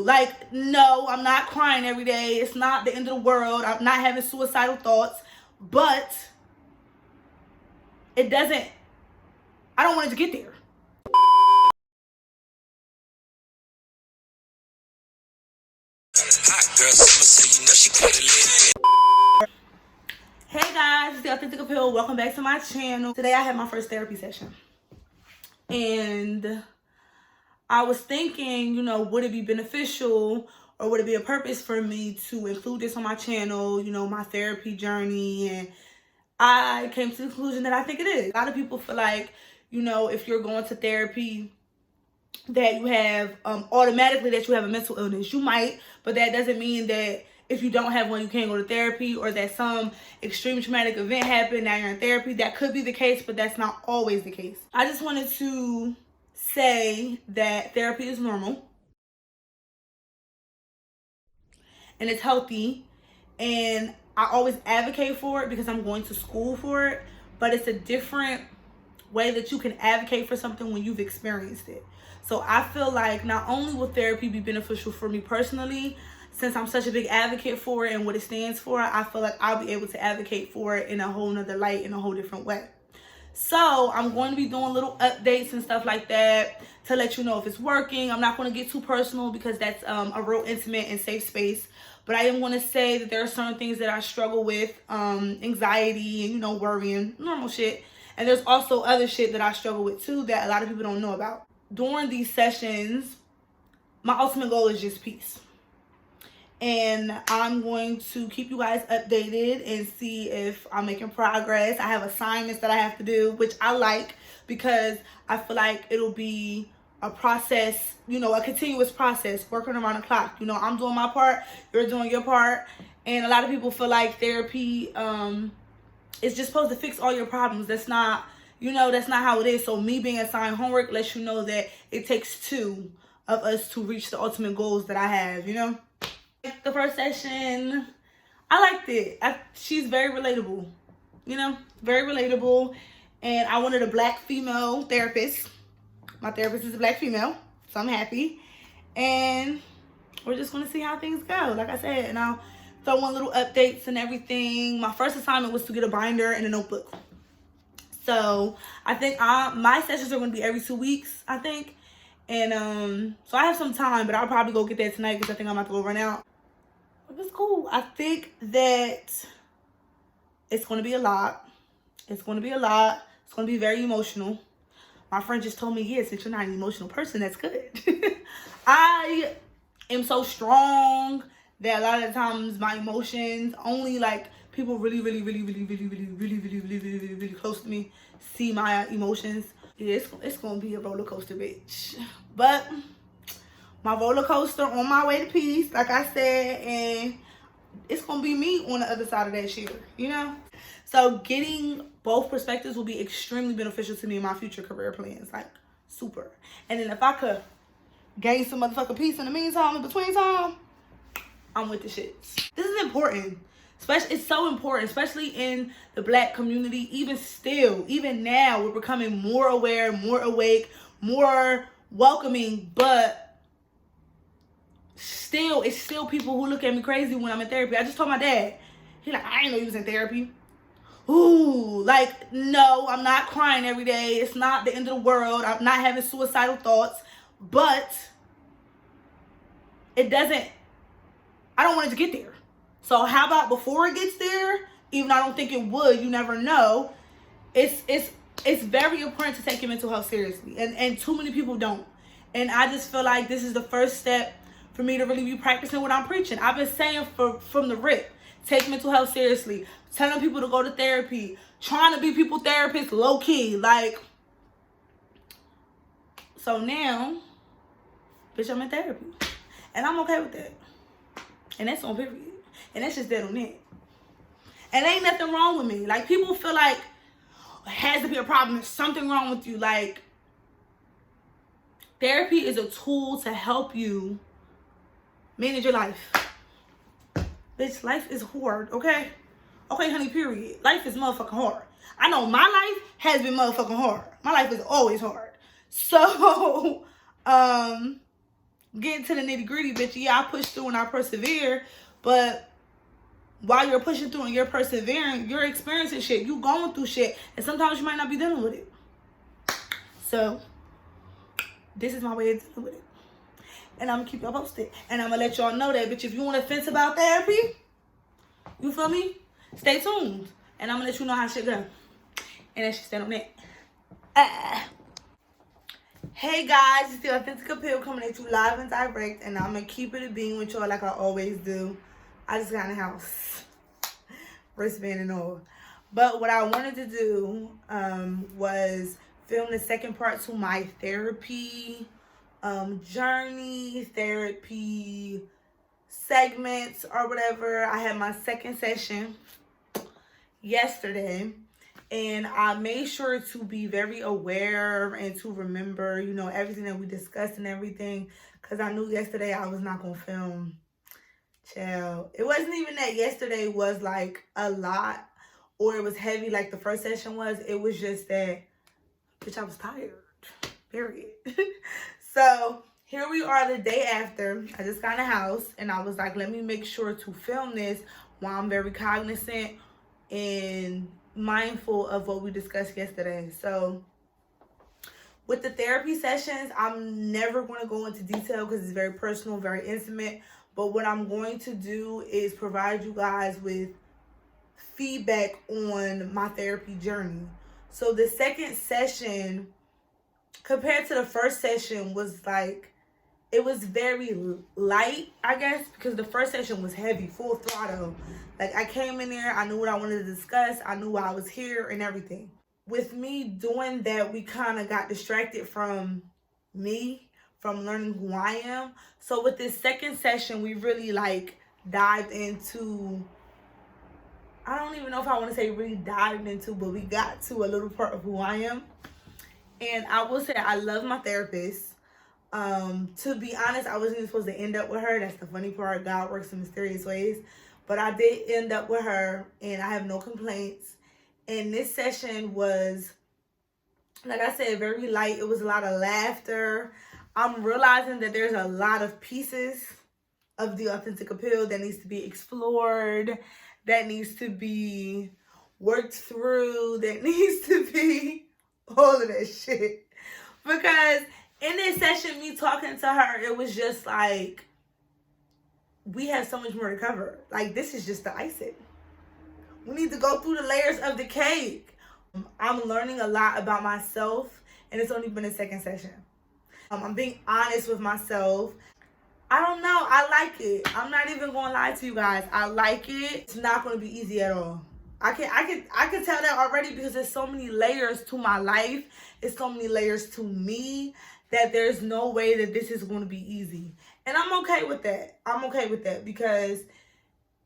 Like, no, I'm not crying every day. It's not the end of the world. I'm not having suicidal thoughts. But I don't want it to get there. Hey guys, it's the Authentic Appeal. Welcome back to my channel. Today I had my first therapy session. And I was thinking, would it be beneficial or would it be a purpose for me to include this on my channel, my therapy journey? And I came to the conclusion that I think it is. A lot of people feel like, if you're going to therapy, that you have automatically that you have a mental illness. You might, but that doesn't mean that if you don't have one, you can't go to therapy, or that some extreme traumatic event happened, now you're in therapy. That could be the case, but that's not always the case. I just wanted to say that therapy is normal and it's healthy, and I always advocate for it because I'm going to school for it, but it's a different way that you can advocate for something when you've experienced it. So I feel like not only will therapy be beneficial for me personally, since I'm such a big advocate for it and what it stands for, I feel like I'll be able to advocate for it in a whole nother light, in a whole different way. So I'm going to be doing little updates and stuff like that to let you know if it's working. I'm not going to get too personal because that's a real intimate and safe space. But I am going to say that there are certain things that I struggle with, anxiety and, worrying, normal shit. And there's also other shit that I struggle with too that a lot of people don't know about. During these sessions, my ultimate goal is just peace. And I'm going to keep you guys updated and see if I'm making progress. I have assignments that I have to do, which I like because I feel like it'll be a process, a continuous process, working around the clock. I'm doing my part, you're doing your part. And a lot of people feel like therapy is just supposed to fix all your problems. That's not, that's not how it is. So me being assigned homework lets you know that it takes two of us to reach the ultimate goals that I have, The first session, I liked it. She's very relatable, very relatable. And I wanted a black female therapist. My therapist is a black female, so I'm happy. And we're just going to see how things go, like I said. And I'll throw in little updates and everything. My first assignment was to get a binder and a notebook. So I think my sessions are going to be every 2 weeks, I think. And so I have some time, but I'll probably go get that tonight because I think I'm about to go run out. But it's cool. I think that it's going to be a lot. It's going to be a lot. It's going to be very emotional. My friend just told me, yeah, since you're not an emotional person, that's good. I am so strong that a lot of times my emotions only people really close to me see my emotions. Yeah, it's gonna be a roller coaster, bitch. But my roller coaster on my way to peace, like I said, and it's gonna be me on the other side of that shit, So getting both perspectives will be extremely beneficial to me in my future career plans, super. And then if I could gain some motherfucking peace in the meantime, in between time, I'm with the shits. This is important. It's so important, especially in the black community. Even now, we're becoming more aware, more awake, more welcoming, but it's still people who look at me crazy when I'm in therapy. I just told my dad. He's like, I didn't know you was in therapy. Ooh, no, I'm not crying every day. It's not the end of the world. I'm not having suicidal thoughts, but I don't want it to get there. So how about before it gets there, even though I don't think it would, you never know, it's very important to take your mental health seriously. And too many people don't. And I just feel like this is the first step for me to really be practicing what I'm preaching. I've been saying from the rip, take mental health seriously, telling people to go to therapy, trying to be people's therapist low key. So now, bitch, I'm in therapy. And I'm okay with that. And that's on period. And that's just that on it. And ain't nothing wrong with me. People feel like it has to be a problem. There's something wrong with you. Therapy is a tool to help you manage your life. Bitch, life is hard, okay? Okay, honey, period. Life is motherfucking hard. I know my life has been motherfucking hard. My life is always hard. So, getting to the nitty gritty, bitch. Yeah, I push through and I persevere, but while you're pushing through and you're persevering, you're experiencing shit. You going through shit, and sometimes you might not be dealing with it. So this is my way of dealing with it, and I'm gonna keep y'all posted, and I'm gonna let y'all know that, bitch. If you want to fence about therapy, you feel me? Stay tuned, and I'm gonna let you know how shit go, and then she stand on that. Hey guys, it's the Authentic Appeal coming at you live and direct, and I'm gonna keep it a being with y'all like I always do. I just got in the house, wristband and all. But what I wanted to do was film the second part to my therapy journey, therapy segments or whatever. I had my second session yesterday, and I made sure to be very aware and to remember, you know, everything that we discussed and everything, because I knew yesterday I was not going to film. Child. It wasn't even that yesterday was like a lot or it was heavy like the first session was. It was just that, bitch, I was tired. Period. So here we are the day after. I just got in the house and I was like, let me make sure to film this while I'm very cognizant and mindful of what we discussed yesterday. So with the therapy sessions, I'm never going to go into detail because it's very personal, very intimate. But what I'm going to do is provide you guys with feedback on my therapy journey. So the second session, compared to the first session, was like, it was very light, I guess, because the first session was heavy, full throttle. Like, I came in there, I knew what I wanted to discuss, I knew why I was here and everything. With me doing that, we kind of got distracted from me, from learning who I am. So with this second session, we really like dived into, I don't even know if I want to say really dived into, but we got to a little part of who I am. And I will say I love my therapist. To be honest, I wasn't even supposed to end up with her. That's the funny part. God works in mysterious ways. But I did end up with her, and I have no complaints. And this session was, like I said, very light. It was a lot of laughter. I'm realizing that there's a lot of pieces of the authentic appeal that needs to be explored, that needs to be worked through, that needs to be all of that shit. Because in this session, me talking to her, it was just like, we have so much more to cover. Like, this is just the icing. We need to go through the layers of the cake. I'm learning a lot about myself, and it's only been a second session. I'm being honest with myself. I don't know. I like it. I'm not even going to lie to you guys. I like it. It's not going to be easy at all. I can tell that already because there's so many layers to my life. It's so many layers to me that there's no way that this is going to be easy. And I'm okay with that. I'm okay with that because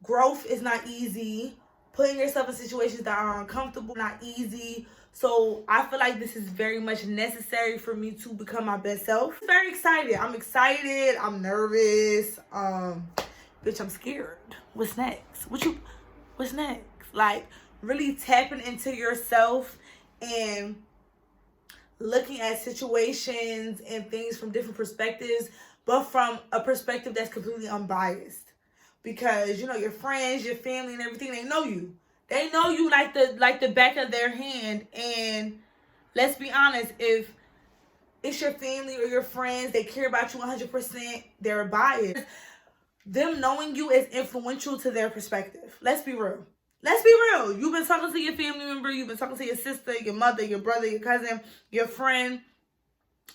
growth is not easy. Putting yourself in situations that are uncomfortable, not easy. So I feel like this is very much necessary for me to become my best self. I'm very excited. I'm excited. I'm nervous. Bitch, I'm scared. What's next? What's next? Like, really tapping into yourself and looking at situations and things from different perspectives, but from a perspective that's completely unbiased. Because, you know, your friends, your family, and everything, they know you. They know you like the back of their hand. And let's be honest, if it's your family or your friends, they care about you 100%, they're biased. Them knowing you is influential to their perspective. Let's be real. Let's be real. You've been talking to your family member, you've been talking to your sister, your mother, your brother, your cousin, your friend,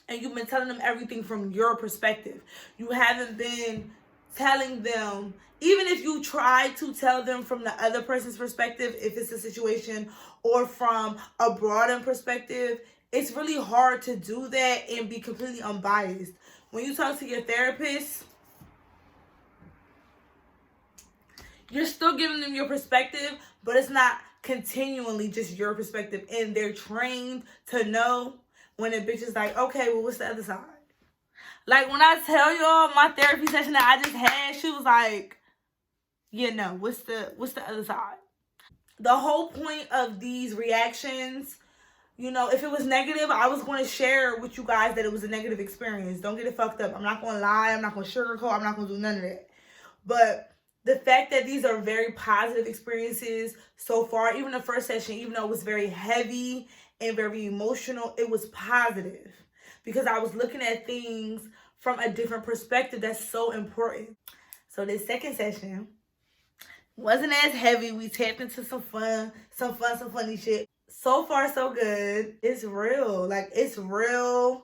and you've been telling them everything from your perspective. You haven't been telling them, even if you try to tell them from the other person's perspective, if it's a situation, or from a broader perspective, it's really hard to do that and be completely unbiased. When you talk to your therapist, you're still giving them your perspective, but it's not continually just your perspective. And they're trained to know when a bitch is like, okay, well, what's the other side? Like, when I tell y'all my therapy session that I just had, she was like, yeah, no, what's the other side? The whole point of these reactions, You know, if it was negative, I was going to share with you guys that it was a negative experience. Don't get it fucked up. I'm not going to lie. I'm not going to sugarcoat. I'm not going to do none of that. But the fact that these are very positive experiences so far, even the first session, even though it was very heavy and very emotional, it was positive. Because I was looking at things from a different perspective that's so important. So this second session wasn't as heavy. We tapped into some funny shit. So far, so good. It's real. Like, it's real.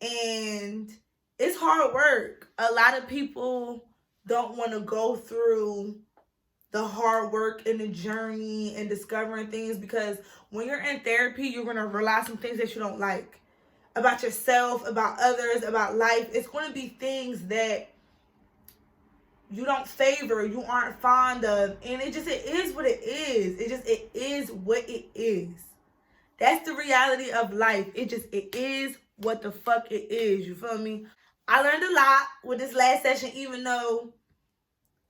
And it's hard work. A lot of people don't want to go through the hard work and the journey and discovering things, because when you're in therapy, you're going to realize some things that you don't like about yourself, about others, about life. It's going to be things that you don't favor, you aren't fond of, and it is what it is. It is what it is. That's the reality of life. It is what the fuck it is. You feel me? I learned a lot with this last session, even though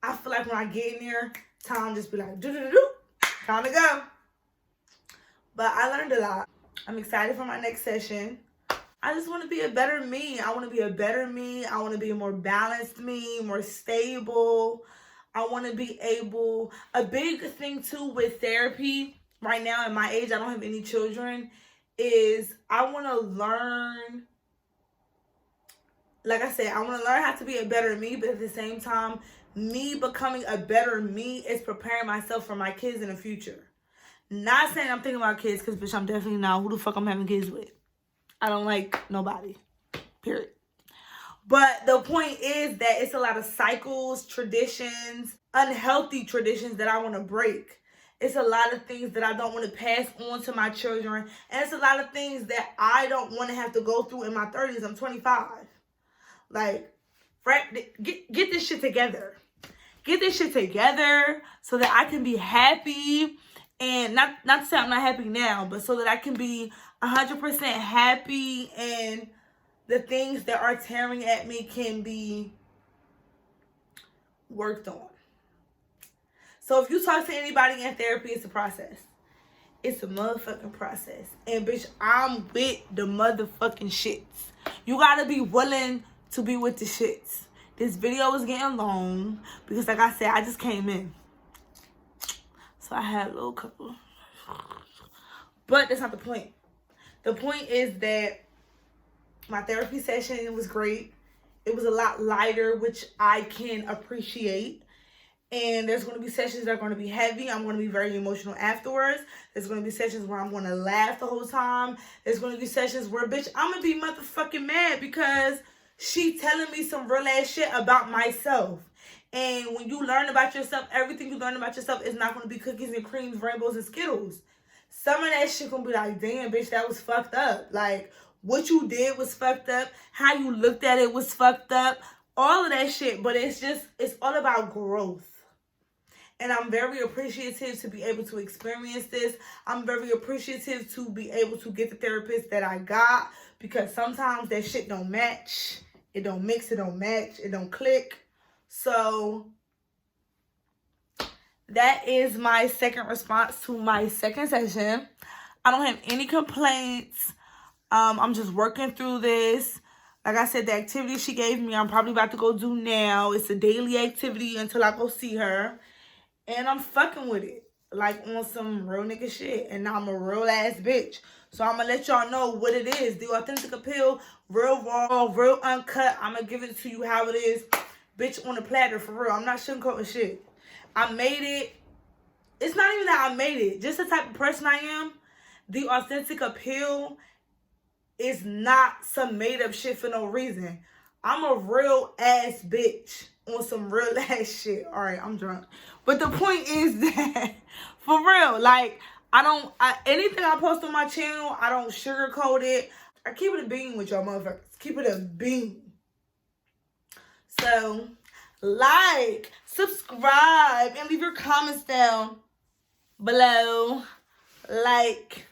I feel like when I get in there, time just be like, time to go. But I learned a lot. I'm excited for my next session. I just want to be a better me. I want to be a better me. I want to be a more balanced me, more stable. I want to be able, a big thing too with therapy right now at my age, I don't have any children, is I want to learn, like I said, I want to learn how to be a better me, but at the same time, me becoming a better me is preparing myself for my kids in the future. Not saying I'm thinking about kids, because bitch, I'm definitely not. Who the fuck I'm having kids with? I don't like nobody, period. But the point is that it's a lot of cycles, traditions, unhealthy traditions that I want to break. It's a lot of things that I don't want to pass on to my children. And it's a lot of things that I don't want to have to go through in my 30s. I'm 25. Like, get this shit together. Get this shit together so that I can be happy. And not to say I'm not happy now, but so that I can be 100% happy, and the things that are tearing at me can be worked on. So if you talk to anybody in therapy, it's a process. It's a motherfucking process. And bitch, I'm with the motherfucking shits. You gotta be willing to be with the shits. This video is getting long because, like I said, I just came in. So I had a little couple. But that's not the point. The point is that my therapy session was great. It was a lot lighter, which I can appreciate. And there's going to be sessions that are going to be heavy. I'm going to be very emotional afterwards. There's going to be sessions where I'm going to laugh the whole time. There's going to be sessions where, bitch, I'm going to be motherfucking mad because she telling me some real ass shit about myself. And when you learn about yourself, everything you learn about yourself is not going to be cookies and creams, rainbows and Skittles. Some of that shit going to be like, damn, bitch, that was fucked up. Like, what you did was fucked up. How you looked at it was fucked up. All of that shit. But it's all about growth. And I'm very appreciative to be able to experience this. I'm very appreciative to be able to get the therapist that I got. Because sometimes that shit don't match. It don't mix. It don't match. It don't click. So that is my second response to my second session. I don't have any complaints. I'm just working through this. Like I said, the activity she gave me, I'm probably about to go do now. It's a daily activity until I go see her. And I'm fucking with it. Like on some real nigga shit. And I'm a real ass bitch. So I'm going to let y'all know what it is. The Authentic Appeal. Real raw, real uncut. I'm going to give it to you how it is. Bitch, on the platter, for real. I'm not sugarcoating shit. I made it. It's not even that I made it. Just the type of person I am. The Authentic Appeal is not some made up shit for no reason. I'm a real ass bitch on some real ass shit. All right, I'm drunk. But the point is that, for real, like, anything I post on my channel, I don't sugarcoat it. I keep it a bean with y'all motherfuckers. Keep it a bean. So, like, subscribe, and leave your comments down below. Like,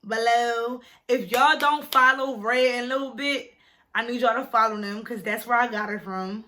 below. If y'all don't follow Red and Little Bit, I need y'all to follow them because that's where I got it from.